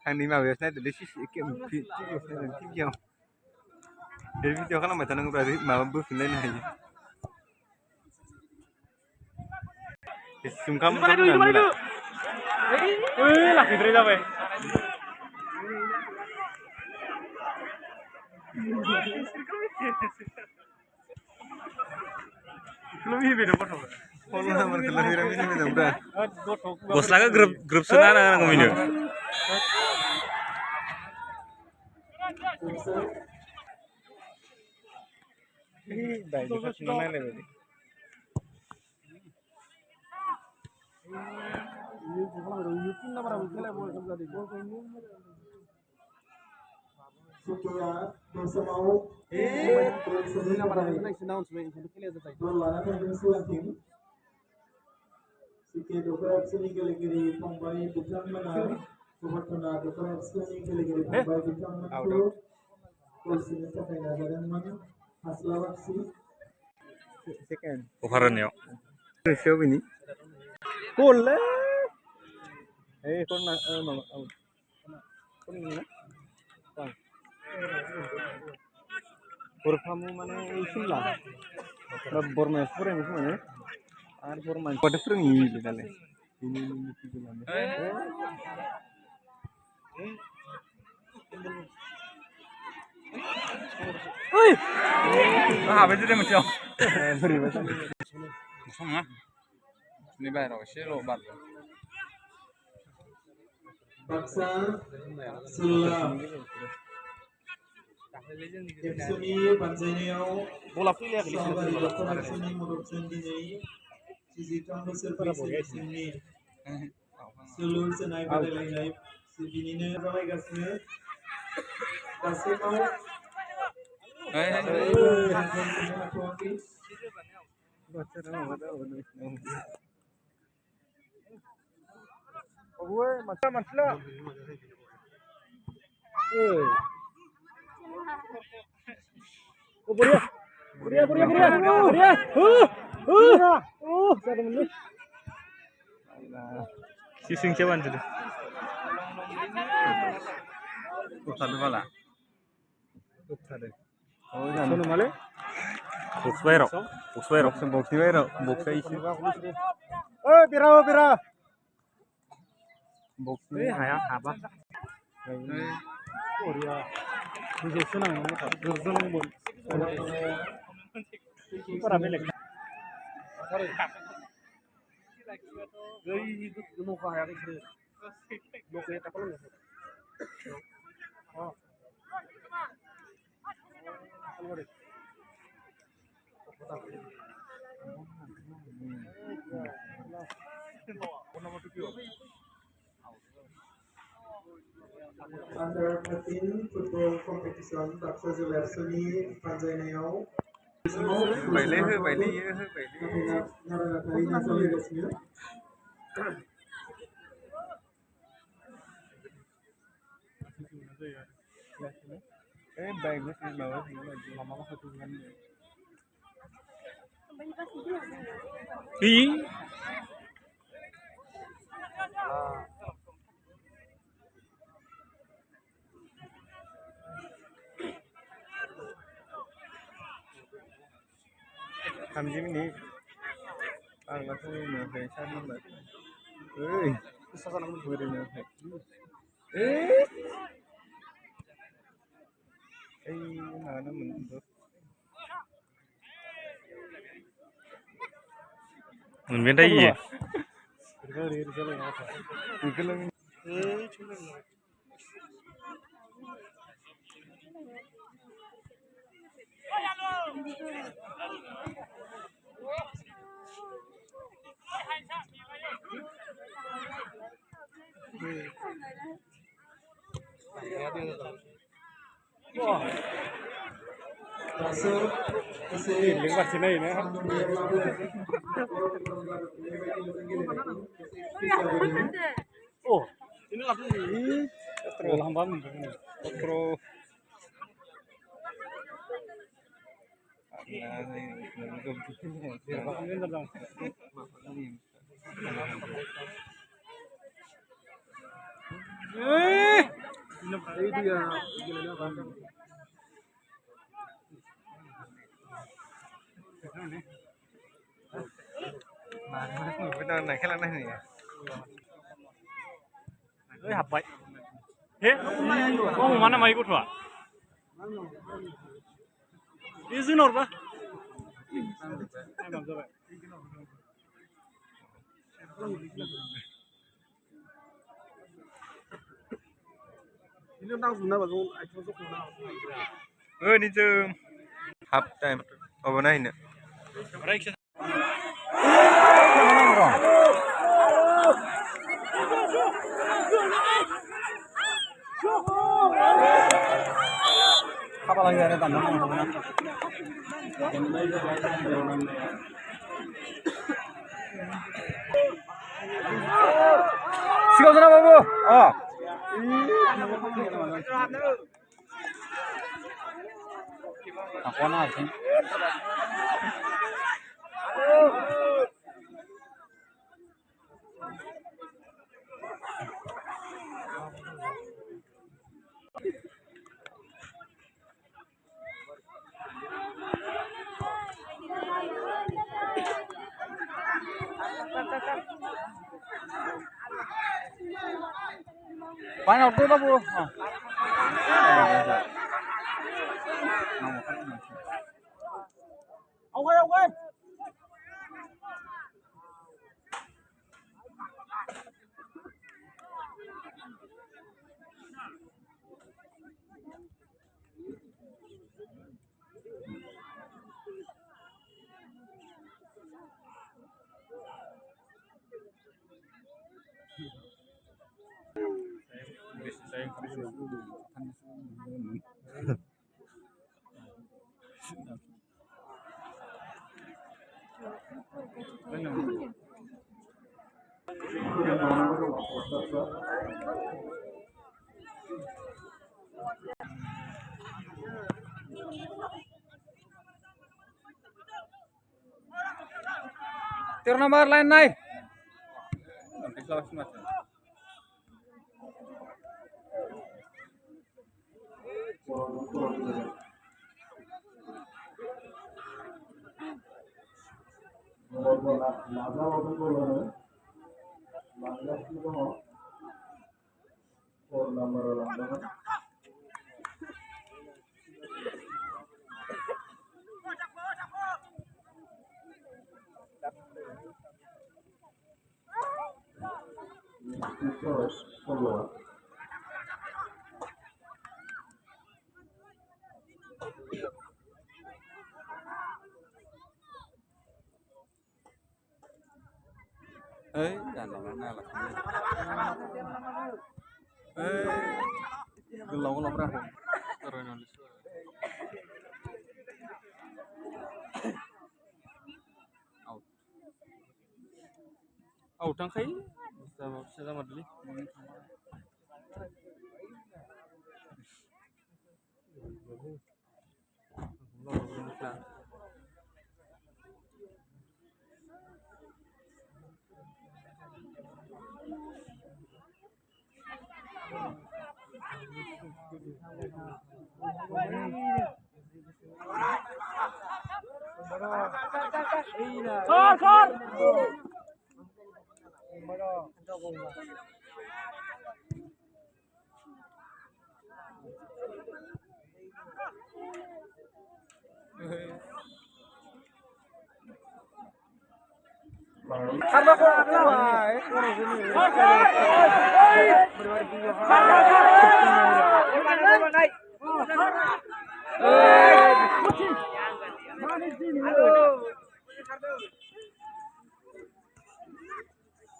Ani mawias na tadi sih video dari video kan macam nang berarti mau bukan aja sungkam kan nggak laki dari apa lebih beda apa kalau nomor kelahiran ini beda udah bos laga grup senana kan ngomongnya ini baik juga senana nih Ovaran ya. Siapa ini? Kola. Kon na kon ini na. Kamu mana Simla? Bormes pura ini mana? Ar Borman. Pada pura ini dale. Ini jalan. Oi. Ah, betul dia macam. Beri macam. Sama. Ini bayar sih lo bar. Baksa Sulam Epsuni Panjaniau bola pilih sahabat Dr. Epsuni Muruksan Dinai Cizitam Besar Epsuni Sulur Senai Badalai Sibinine Rawai Gasme Gasemau gue macam lah. Buria. Si sing cawan tu. Satu kala. Oh, satu male. Box bairo. Box isi. Oh, pira. Box ni haya apa? Korea. Ini senang banget. Senang banget. Para belek. Jadi itu mau kaya ni. Mau kaya tak perlu. Oh. Under 13 football competition Baksa Epsuni Panjaniau Bảy lê. Bagus sih bawa sih lama-lama satu bulan. Làm gì mình đi? Mà thôi mà về sao nó lại. Ơi, sao con nó vừa đi nữa vậy? Ê, mà nó mình được. Mình biết đây gì? दासो एसे सान्दुं गैयाब्लाबो गरमफोरब्लाबो बेबायदि मोजां गेलेनायखौ एसे फ्रि जाबोदों हाबबाय हे मा नामा इ गथ'आ बे जोंनाव हरबा जाबाय निजों हाफ टाइम माबानायनो खाफालांगो आरो दानना सिगाङाव जाना बाबु हाख'ना हारसिं Banyak tuh babu. Oke. Tir nomor lain naik. Jangan mana lah. Gelau berapa? Out ang kayo? Sa madali.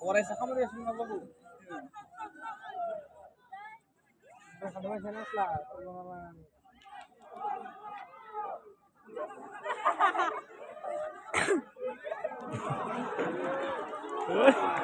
Orang sa kamu dia semua babu. Ada macam apa lah, perlawanan. Bác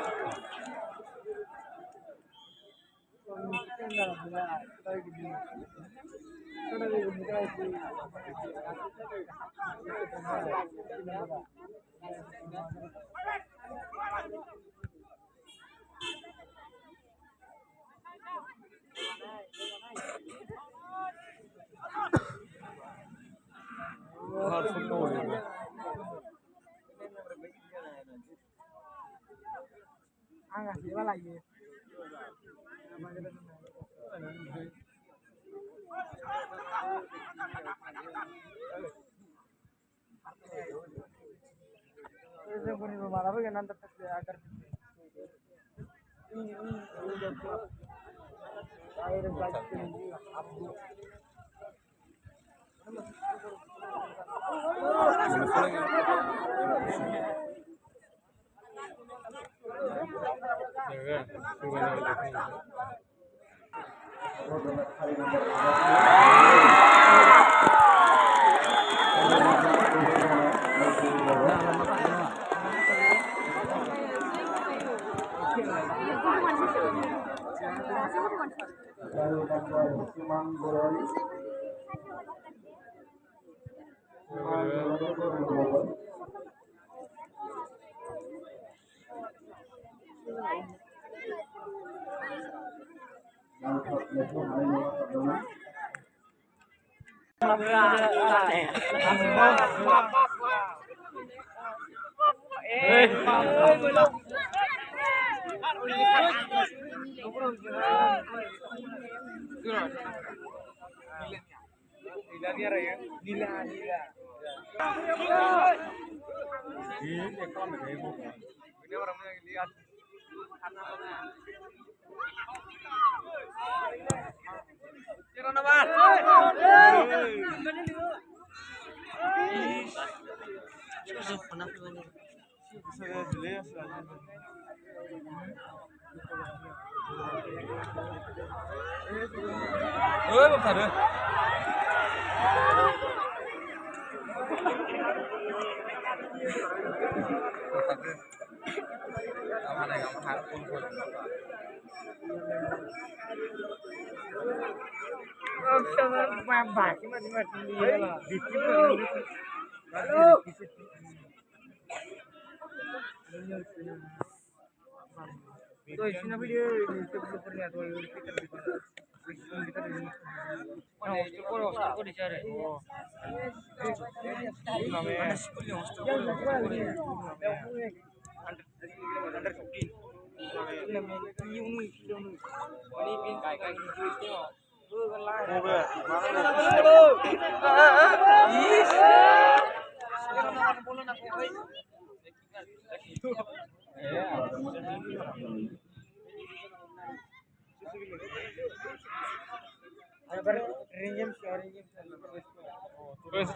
thả được.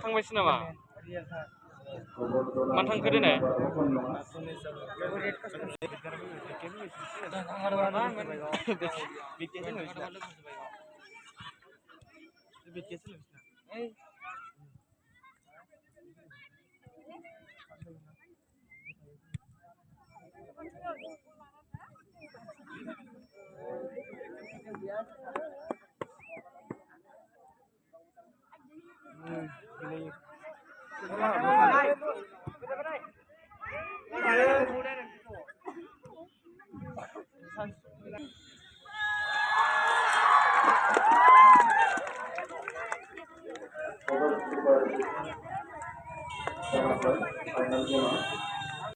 थांबायसो नामा मान थांखो दिनै Final